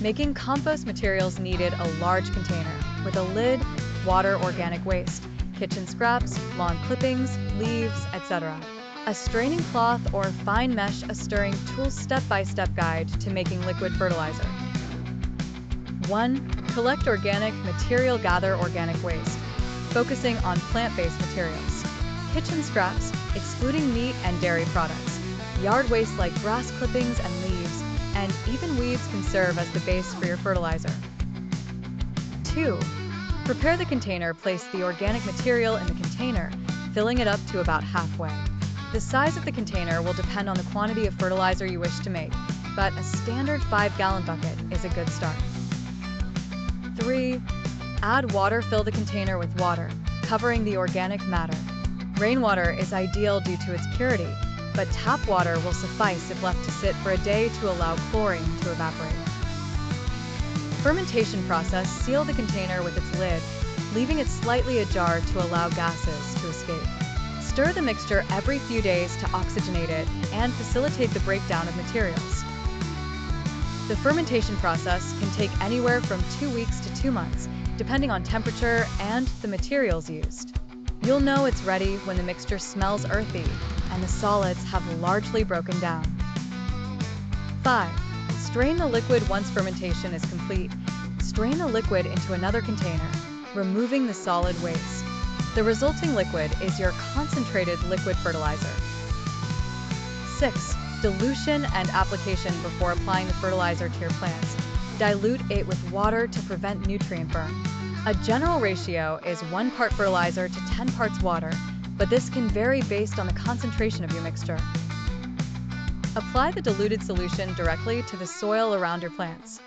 Making compost materials needed a large container with a lid, water, organic waste, kitchen scraps, lawn clippings, leaves, etc. A straining cloth or fine mesh, a stirring tool step-by-step guide to making liquid fertilizer. 1. Collect organic material. Gather organic waste, focusing on plant-based materials. Kitchen scraps, excluding meat and dairy products. Yard waste like grass clippings and leaves, and even weeds can serve as the base for your fertilizer. 2. Prepare the container. Place the organic material in the container, filling it up to about halfway. The size of the container will depend on the quantity of fertilizer you wish to make, but a standard 5-gallon bucket is a good start. 3. Add water. Fill the container with water, covering the organic matter. Rainwater is ideal due to its purity, but tap water will suffice if left to sit for a day to allow chlorine to evaporate. Fermentation process. Seal the container with its lid, leaving it slightly ajar to allow gases to escape. Stir the mixture every few days to oxygenate it and facilitate the breakdown of materials. The fermentation process can take anywhere from 2 weeks to 2 months, depending on temperature and the materials used. You'll know it's ready when the mixture smells earthy and the solids have largely broken down. 5. Strain the liquid. Once fermentation is complete, strain the liquid into another container, removing the solid waste. The resulting liquid is your concentrated liquid fertilizer. 6. Dilution and application. Before applying the fertilizer to your plants, dilute it with water to prevent nutrient burn. A general ratio is 1 part fertilizer to 10 parts water, but this can vary based on the concentration of your mixture. Apply the diluted solution directly to the soil around your plants.